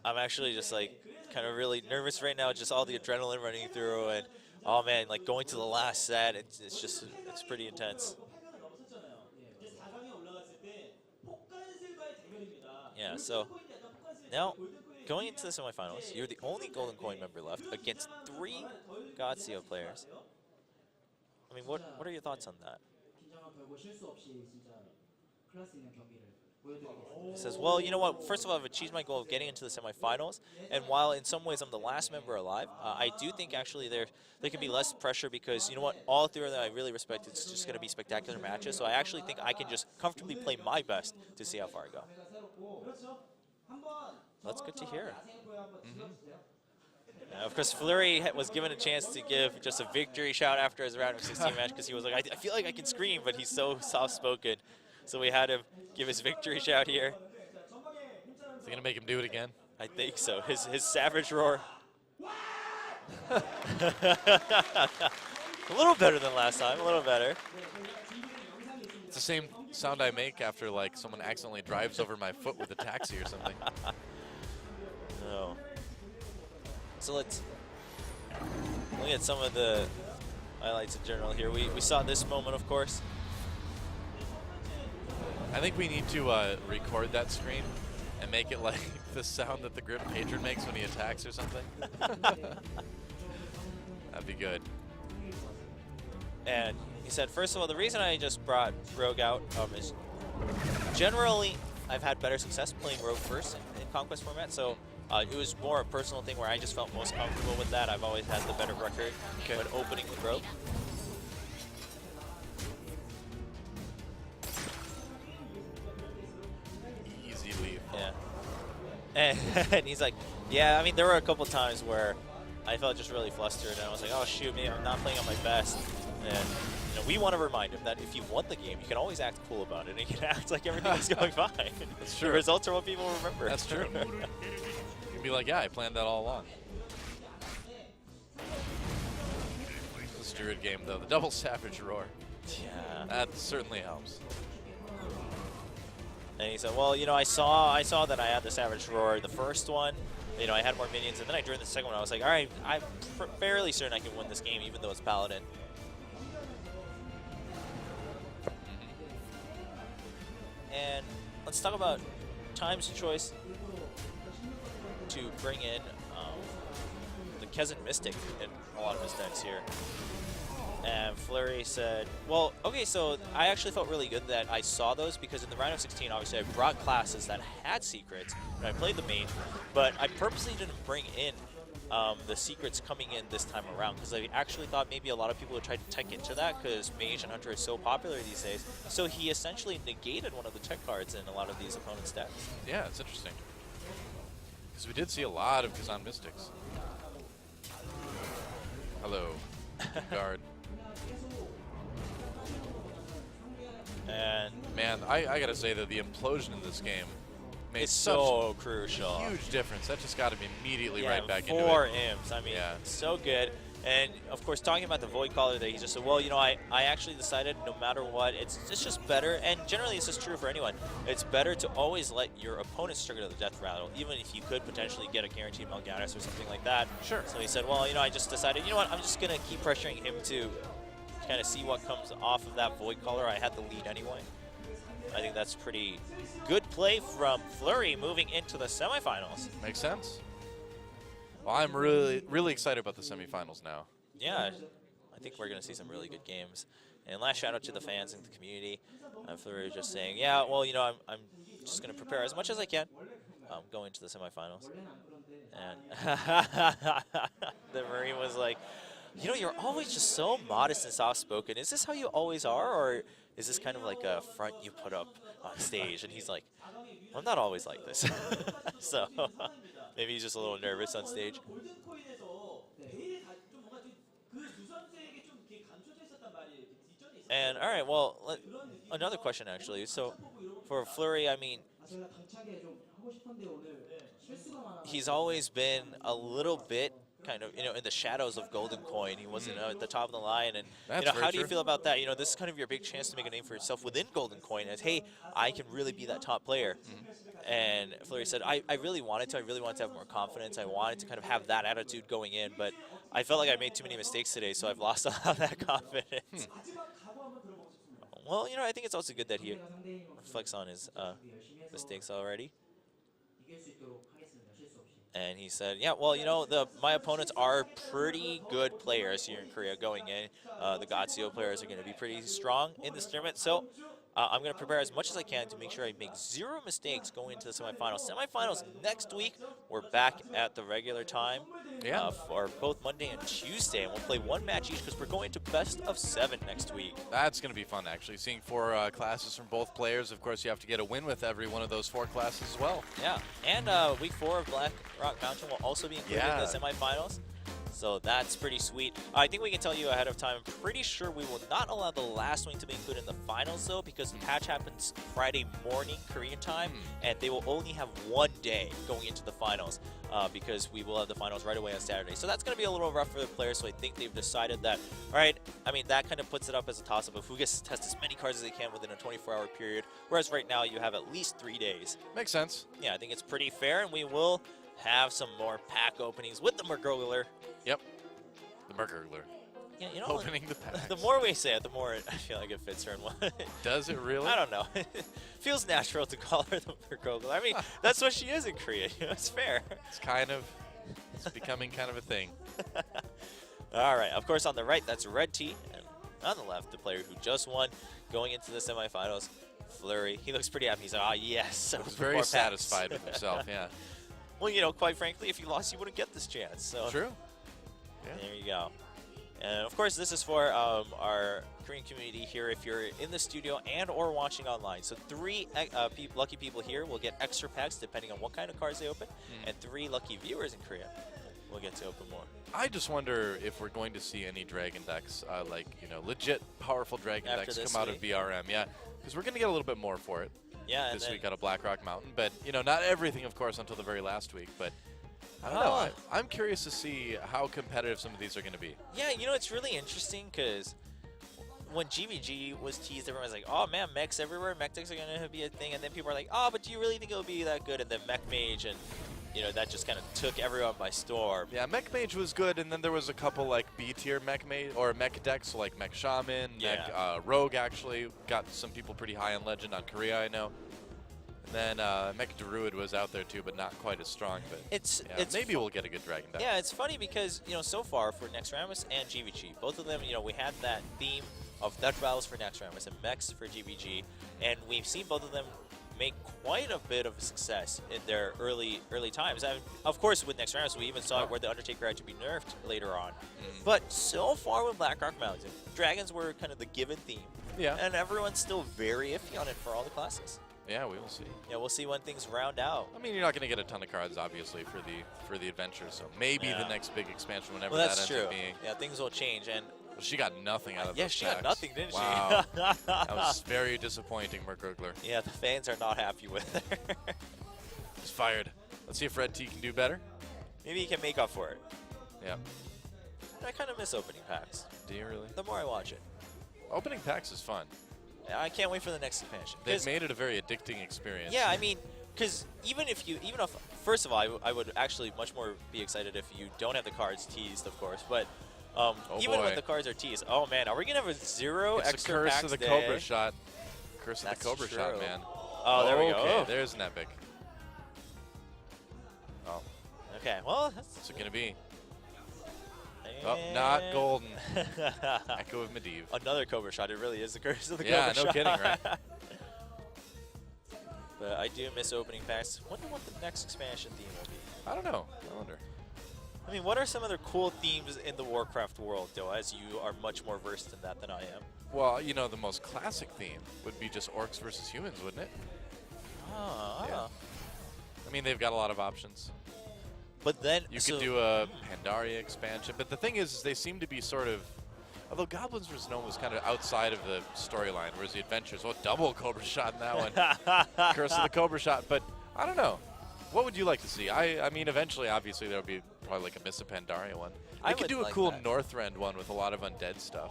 I'm actually just like kind of really nervous right now, just all the adrenaline running through, and oh man, like going to the last set, it's pretty intense. Yeah, so now going into the semifinals, you're the only Golden Coin member left against 3 Godzio players. I mean, what are your thoughts on that? He says, well, you know what, first of all, I've achieved my goal of getting into the semifinals, and while in some ways I'm the last member alive, I do think actually there can be less pressure because, you know what, all 3 of them I really respect. It's just going to be spectacular matches, so I actually think I can just comfortably play my best to see how far I go. That's good to hear. Of course, Flurry was given a chance to give just a victory shout after his round of 16 match because he was like, I feel like I can scream, but he's so soft-spoken. So we had him give his victory shout here. Is he going to make him do it again? I think so. His savage roar. A little better than last time, a little better. It's the same sound I make after like someone accidentally drives over my foot with a taxi or something. No. So let's look at some of the highlights in general here. We saw this moment, of course. I think we need to record that screen and make it like the sound that the Grip patron makes when he attacks or something. That'd be good. And he said, first of all, the reason I just brought Rogue out is generally I've had better success playing Rogue first in Conquest format, so it was more a personal thing where I just felt most comfortable with that. I've always had the better record when opening with Rogue. Easy leave. Yeah. And he's like, yeah, I mean, there were a couple times where I felt just really flustered, and I was like, oh shoot, maybe I'm not playing on my best. And we want to remind him that if you won the game, you can always act cool about it, and you can act like everything is going fine. That's true. The results are what people remember. That's true. You can be like, yeah, I planned that all along. This Druid game, though, the double Savage Roar. Yeah. That certainly helps. And he said, well, I saw that I had the Savage Roar the first one. I had more minions, and then I joined the second one. I was like, all right, I'm fairly certain I can win this game, even though it's Paladin. And let's talk about Time's choice to bring in the Kezan Mystic in a lot of his decks here. And Flurry said, well, okay, so I actually felt really good that I saw those because in the round of 16, obviously, I brought classes that had secrets, and I played the main, but I purposely didn't bring in the secrets coming in this time around because I actually thought maybe a lot of people would try to tech into that because Mage and Hunter is so popular these days. So he essentially negated one of the tech cards in a lot of these opponents' decks. Yeah, it's interesting. Because we did see a lot of Kezan Mystics. Hello, guard. And man, I gotta say that the implosion in this game made it's so crucial. Huge difference. That just got him immediately right back into it. 4 imps. I mean, so good. And of course, talking about the Void Caller, that he just said, well, I actually decided no matter what, it's just better. And generally, this is true for anyone. It's better to always let your opponents trigger the death rattle, even if you could potentially get a guaranteed Mal'Ganis or something like that. Sure. So he said, well, I just decided, I'm just gonna keep pressuring him to kind of see what comes off of that Void Caller. I had the lead anyway. I think that's pretty good play from Flurry moving into the semifinals. Makes sense. Well, I'm really excited about the semifinals now. Yeah, I think we're going to see some really good games. And last shout out to the fans and the community. Flurry just saying, yeah, well, I'm just going to prepare as much as I can going into the semifinals. And the Marine was like, you're always just so modest and soft-spoken. Is this how you always are, or is this kind of like a front you put up on stage? And he's like, I'm not always like this. So maybe he's just a little nervous on stage. And all right, well, another question actually. So for Flurry, I mean, he's always been a little bit kind of, in the shadows of Golden Coin. He wasn't at the top of the line. And, That's very how do you true. feel about that? This is kind of your big chance to make a name for yourself within Golden Coin as, hey, I can really be that top player. And Flurry said, I really wanted to. I really wanted to have more confidence. I wanted to kind of have that attitude going in, but I felt like I made too many mistakes today, so I've lost a lot of that confidence. Well, I think it's also good that he reflects on his mistakes already. And he said, yeah, well, my opponents are pretty good players here in Korea going in. The Gatsio players are going to be pretty strong in this tournament. So I'm going to prepare as much as I can to make sure I make 0 mistakes going into the semifinals. Semifinals next week, we're back at the regular time for both Monday and Tuesday. And we'll play 1 match each because we're going to best of 7 next week. That's going to be fun, actually. Seeing 4 classes from both players. Of course, you have to get a win with every one of those 4 classes as well. Yeah, and week 4 of Black Rock Mountain will also be included in the semifinals. So that's pretty sweet. I think we can tell you ahead of time, I'm pretty sure we will not allow the last wing to be included in the finals, though, because the patch happens Friday morning Korean time, and they will only have 1 day going into the finals because we will have the finals right away on Saturday. So that's going to be a little rough for the players, so I think they've decided that, all right, I mean, that kind of puts it up as a toss-up of who gets to test as many cards as they can within a 24-hour period, whereas right now you have at least 3 days. Makes sense. Yeah, I think it's pretty fair, and we will have some more pack openings with the Mergogler. Yep. The Mergogler. Yeah, opening the packs. The more we say it, the more I feel like it fits her in one. Does it really? I don't know. It feels natural to call her the Mergogler. I mean, that's what she is in Korea. It's fair. It's becoming kind of a thing. All right. Of course, on the right, that's Red T. And on the left, the player who just won going into the semifinals, Flurry. He looks pretty happy. He's like, yes. He was very satisfied with himself, yeah. Well, quite frankly, if you lost, you wouldn't get this chance. So true. Yeah. There you go. And of course, this is for our Korean community here. If you're in the studio and or watching online, so 3 lucky people here will get extra packs depending on what kind of cards they open, and 3 lucky viewers in Korea will get to open more. I just wonder if we're going to see any Dragon decks, legit powerful Dragon decks come out of VRM. Yeah, because we're going to get a little bit more for it. Yeah, this week out of Black Rock Mountain, but not everything, of course, until the very last week. But I don't know. I'm curious to see how competitive some of these are going to be. Yeah, it's really interesting because when GVG was teased, everyone was like, "Oh man, mechs everywhere. Mech decks are going to be a thing." And then people are like, "Oh, but do you really think it'll be that good?" And then Mech Mage and that just kind of took everyone by storm. Yeah, Mech Mage was good, and then there was a couple like B-tier Mech Mage or Mech decks, so like Mech Shaman, Mech Rogue actually got some people pretty high on Legend on Korea, I know. And then Mech Druid was out there too, but not quite as strong. But it's maybe we'll get a good Dragon deck. Yeah, it's funny because so far for Nexramus and GVG, both of them, we had that theme of Death Battles for Nexramus and Mechs for GVG, and we've seen both of them make quite a bit of success in their early times. I mean, of course, with Nexramus, we even saw it where the Undertaker had to be nerfed later on. But so far with Black Rock Mountain, Dragons were kind of the given theme. Yeah. And everyone's still very iffy on it for all the classes. Yeah, we will see. Yeah, we'll see when things round out. I mean, you're not going to get a ton of cards, obviously, for the adventure. So maybe the next big expansion, whenever that ends up being. Yeah, things will change. And she got nothing out of those she got nothing, didn't she? That was very disappointing, Mergogler. Yeah, the fans are not happy with her. He's fired. Let's see if Red T can do better. Maybe he can make up for it. Yeah. I kind of miss opening packs. Do you really? The more I watch it. Opening packs is fun. I can't wait for the next expansion. They've made it a very addicting experience. Yeah, I mean, because even if first of all, I would actually much more be excited if you don't have the cards teased, of course, but even when the cards are teased, oh man, are we gonna have a 0 it's extra packs packs of the Cobra shot. Curse of the Cobra shot, man. Oh, there we go. Okay, there's an epic. Oh. Okay, well, what's it gonna be? Oh, not golden. Echo of Medivh. Another Cobra shot. It really is the curse of the Cobra shot. Yeah, no kidding, right? But I do miss opening packs. Wonder what the next expansion theme will be. I don't know. I wonder. I mean, what are some other cool themes in the Warcraft world, though, as you are much more versed in that than I am? Well, the most classic theme would be just orcs versus humans, wouldn't it? Yeah. I mean, they've got a lot of options. But then you could do a Pandaria expansion, but the thing is they seem to be sort of Although Goblins vs. Gnome was kind of outside of the storyline, whereas the Adventures, double Cobra Shot in that one. Curse of the Cobra Shot, but I don't know. What would you like to see? I mean, eventually, obviously, there would be probably like a Miss Pandaria one. I could do a cool Northrend one with a lot of undead stuff.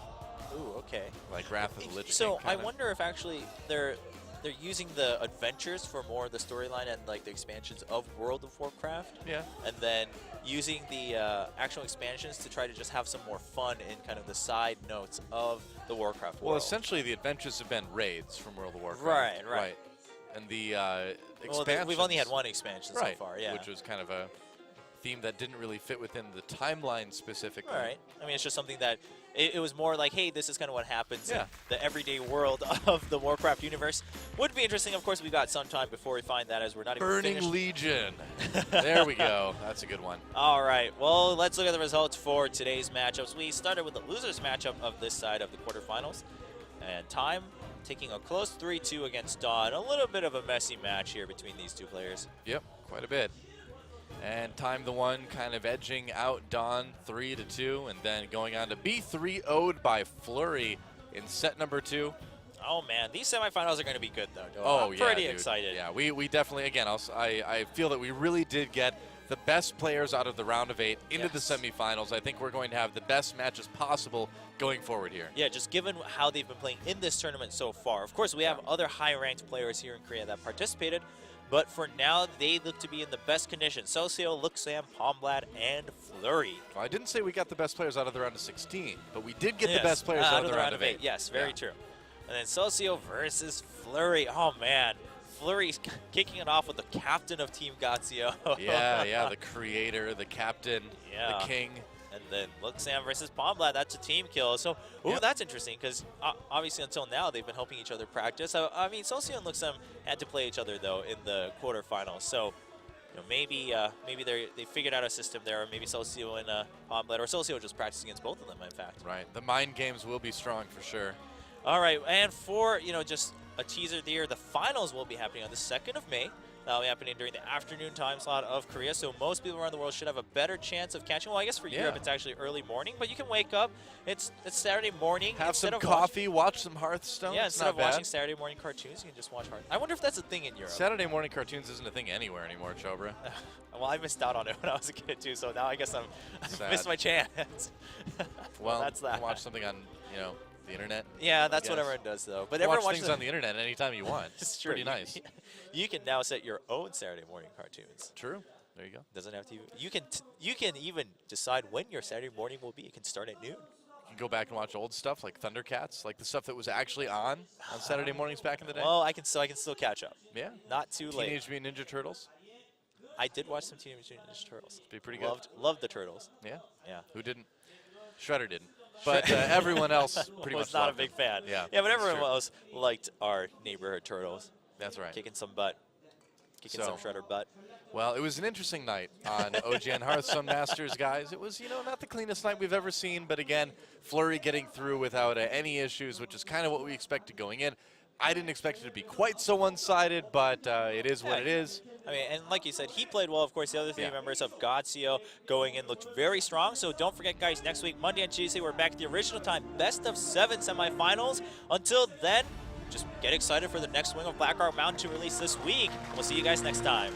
Ooh, okay. Like Wrath of the Lich King. So I wonder if actually they're using the adventures for more of the storyline and like the expansions of World of Warcraft. Yeah. And then using the actual expansions to try to just have some more fun in kind of the side notes of the Warcraft world. Well, essentially the adventures have been raids from World of Warcraft. Right. And the well, expansions. we've only had one expansion so far, yeah. Which was kind of a theme that didn't really fit within the timeline specifically. Right. I mean, it's just something that it was more like, hey, this is kind of what happens in the everyday world of the Warcraft universe. Would be interesting, of course. We've got some time before we find that, as we're not even Burning finished. Legion. There we go. That's a good one. All right. Well, let's look at the results for today's matchups. We started with the losers matchup of this side of the quarterfinals, and Time taking a close 3-2 against Dawn. A little bit of a messy match here between these two players. Yep, quite a bit. And Time the One kind of edging out Dawn 3-2, and then going on to be 3-0'd by Flurry in set number 2. Oh man, these semifinals are going to be good though. Oh, I'm pretty excited. Yeah, we definitely, again, I feel that we really did get the best players out of the round of 8 into the semifinals. I think we're going to have the best matches possible going forward here. Yeah, just given how they've been playing in this tournament so far. Of course, we have other high-ranked players here in Korea that participated, but for now, they look to be in the best condition. Socio, Luxam, Palmblad, and Flurry. Well, I didn't say we got the best players out of the round of 16, but we did get the best players out of the round of 8. Yes, very true. And then Socio versus Flurry. Oh, man. Flurry's kicking it off with the captain of Team Gatsio. yeah, the creator, the captain, the king. And then Luxam versus Palmblad, that's a team kill. So, that's interesting because obviously until now they've been helping each other practice. So, I mean, Socio and Luxam had to play each other though in the quarterfinals. So, maybe they figured out a system there, or maybe Socio and Palmblad, or Socio just practicing against both of them. In fact, right. The mind games will be strong for sure. All right, and for just a teaser there, the finals will be happening on the 2nd of May. That'll be happening during the afternoon time slot of Korea, so most people around the world should have a better chance of catching. Well, I guess for Europe it's actually early morning, but you can wake up. It's Saturday morning. Have some coffee, watch some Hearthstone. Yeah, instead of watching Saturday morning cartoons, you can just watch Hearthstone. I wonder if that's a thing in Europe. Saturday morning cartoons isn't a thing anywhere anymore, Chobra. Well, I missed out on it when I was a kid too, so now I guess I missed my chance. Well, that's that. Watch something on the internet. Yeah, that's what everyone does though. But everyone watches things on the internet anytime you want. It's pretty nice. You can now set your own Saturday morning cartoons. True. There you go. Doesn't have to. You can even decide when your Saturday morning will be. You can start at noon. You can go back and watch old stuff like Thundercats, like the stuff that was actually on Saturday mornings back in the day. Well, I can still catch up. Yeah. Not too late. Teenage Mutant Ninja Turtles. I did watch some Teenage Mutant Ninja Turtles. Be pretty good. Loved the Turtles. Yeah. Yeah. Who didn't? Shredder didn't. But everyone else pretty much was not a big fan. Yeah, but everyone else liked our neighborhood Turtles. That's right. Kicking some butt. Kicking some Shredder butt. Well, it was an interesting night on OGN Hearthstone Masters, guys. It was, not the cleanest night we've ever seen, but again, Flurry getting through without any issues, which is kind of what we expected going in. I didn't expect it to be quite so one-sided, but it is what it is. I mean, and like you said, he played well. Of course, the other 3 members of Gatsio going in looked very strong. So don't forget, guys, next week, Monday and Tuesday, we're back at the original time, best of 7 semifinals. Until then, just get excited for the next wing of Blackrock Mountain to release this week. We'll see you guys next time.